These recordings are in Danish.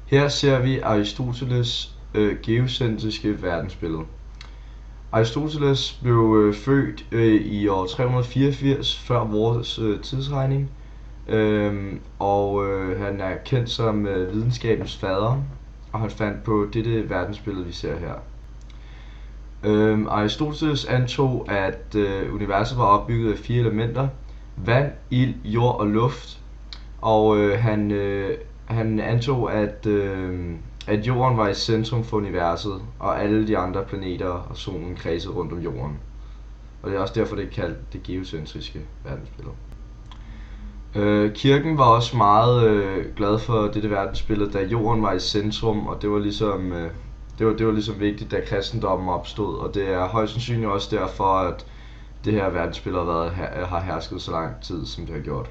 Her ser vi Aristoteles' geocentriske verdensbillede. Aristoteles blev født i år 384 før vores tidsregning, og han er kendt som videnskabens fader, og han fandt på dette verdensbillede, vi ser her. Aristoteles antog, at universet var opbygget af 4 elementer: vand, ild, jord og luft, og han antog, at jorden var i centrum for universet, og alle de andre planeter og solen kredsede rundt om jorden. Og det er også derfor, det er kaldt det geocentriske verdensbillede. Kirken var også meget glad for dette verdensbillede, da jorden var i centrum, og det var ligesom vigtigt, da kristendommen opstod, og det er højst sandsynligt også derfor, at det her verdensbillede har hersket så lang tid, som det har gjort.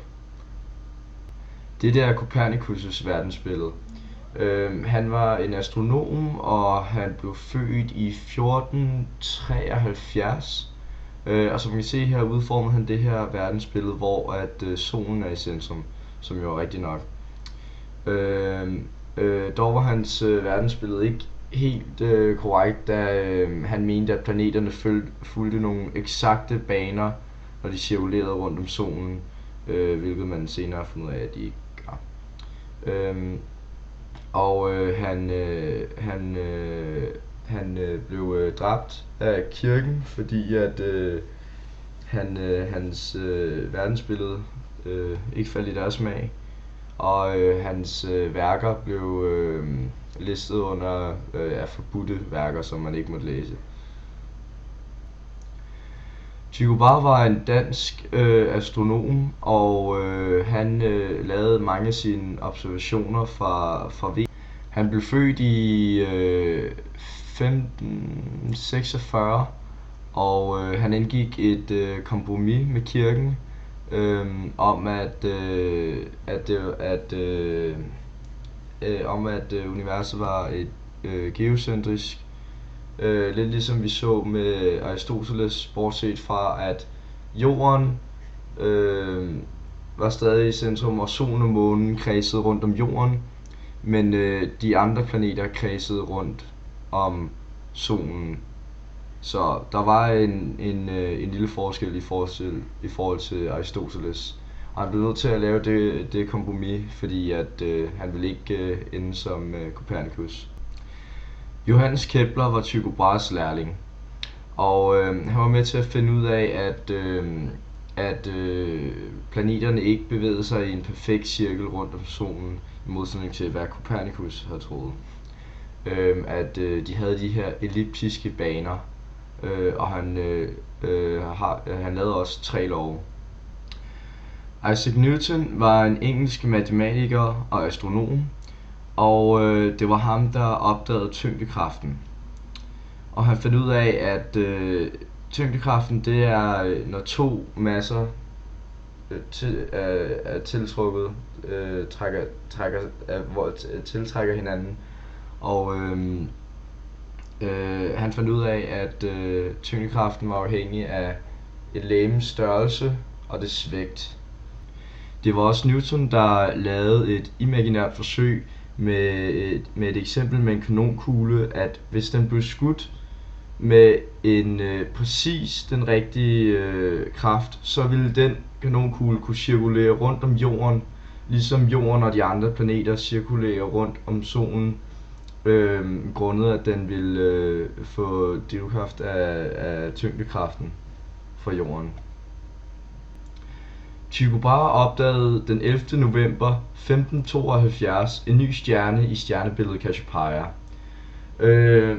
Det er Copernicus' verdensbillede. Han var en astronom, og han blev født i 1473. Og som man kan se her, udformede han det her verdensbillede, hvor at solen er i centrum, som jo er rigtigt nok. Dog var hans verdensbillede ikke helt korrekt, da han mente, at planeterne fulgte nogle eksakte baner, når de cirkulerede rundt om solen, hvilket man senere har fundet ud af, at de ikke gør. Han blev dræbt af kirken, fordi at hans verdensbillede ikke faldt i deres smag, og hans værker blev listet under forbudte værker, som man ikke måtte læse. Tycho Brahe var en dansk astronom, og han lavede mange af sine observationer fra Venus. Han blev født i 1546, og han indgik et kompromis med kirken om at universet var et geocentrisk, lidt ligesom vi så med Aristoteles, bortset fra at jorden var stadig i centrum, og solen og månen kredsede rundt om jorden, men de andre planeter kredsede rundt om solen. Så der var en lille forskel i forhold til Aristoteles. Og han blev nødt til at lave det kompromis, fordi at han ville ikke ende som Copernicus. Johannes Kepler var Tycho Brahes lærling, og han var med til at finde ud af, at planeterne ikke bevægede sig i en perfekt cirkel rundt om solen, i modsætning til hvad Copernicus havde troet. At de havde de her elliptiske baner, og han lavede også 3 love. Isaac Newton var en engelsk matematiker og astronom, og det var ham, der opdagede tyngdekraften. Og han fandt ud af, at tyngdekraften, det er når 2 masser er tiltrukket, tiltrækker hinanden. Og han fandt ud af, at tyngdekraften var afhængig af et legemes størrelse og dets vægt. Det var også Newton, der lavede et imaginært forsøg med et eksempel med en kanonkugle, at hvis den blev skudt med præcis den rigtige kraft, så ville den kanonkugle kunne cirkulere rundt om jorden, ligesom jorden og de andre planeter cirkulerer rundt om solen, grundet at den ville få drivkraft af tyngdekraften fra jorden. Tycho Brahe opdagede den 11. november 1572 en ny stjerne i stjernebilledet Cassiopeia.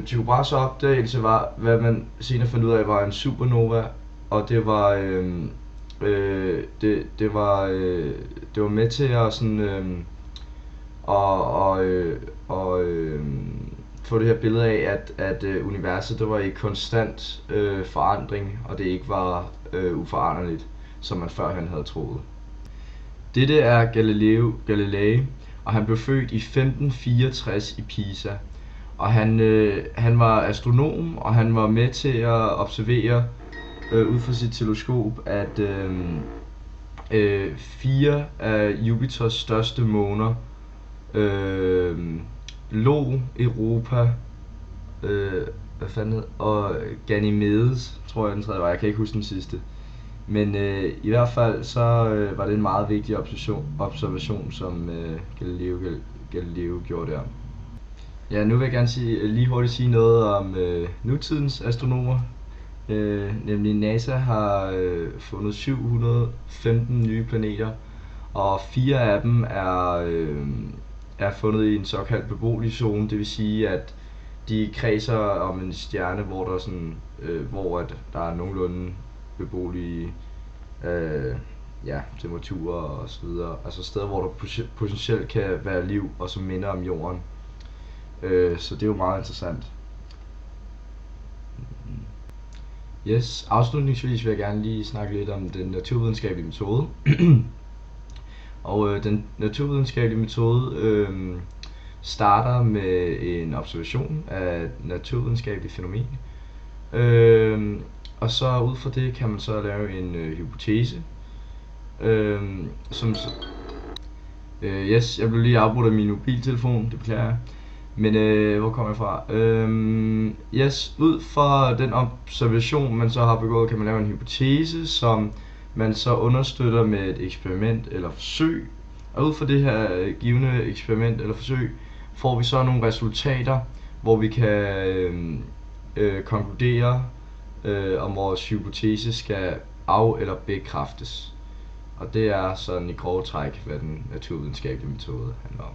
Tycho Brahes opdagelse var, hvad man senere fandt ud af, var en supernova, og det var med til at sådan få det her billede af, at universet det var i konstant forandring, og det ikke var uforanderligt, som man førhen havde troet. Dette er Galileo Galilei, og han blev født i 1564 i Pisa. Og han var astronom, og han var med til at observere ud fra sit teleskop, at 4 af Jupiters største måner Lo, Europa, hvad fanden hed, og Ganymedes, tror jeg den tredje var. Jeg kan ikke huske den sidste. Men i hvert fald så var det en meget vigtig observation som Galileo gjorde der. Ja, nu vil jeg gerne lige hurtigt sige noget om nutidens astronomer. Nemlig NASA har fundet 715 nye planeter, og 4 af dem er fundet i en såkaldt beboelig zone. Det vil sige, at de kredser om en stjerne, hvor der sådan, hvor at der er nogenlunde beboelige temperaturer og så videre. Altså steder, hvor der potentielt kan være liv, og som minder om jorden. Så det er jo meget interessant. Yes, afslutningsvis vil jeg gerne lige snakke lidt om den naturvidenskabelige metode. Og den naturvidenskabelige metode starter med en observation af et naturvidenskabeligt fænomen. Og så ud fra det kan man så lave en hypotese. Yes, jeg blev lige afbrudt af min mobiltelefon, det beklager jeg. Men hvor kommer jeg fra? Yes, ud fra den observation man så har begået, kan man lave en hypotese, som man så understøtter med et eksperiment eller forsøg. Og ud fra det her givne eksperiment eller forsøg, får vi så nogle resultater, hvor vi kan konkludere, om vores hypotese skal af- eller bekræftes. Og det er sådan i grove træk, hvad den naturvidenskabelige metode handler om.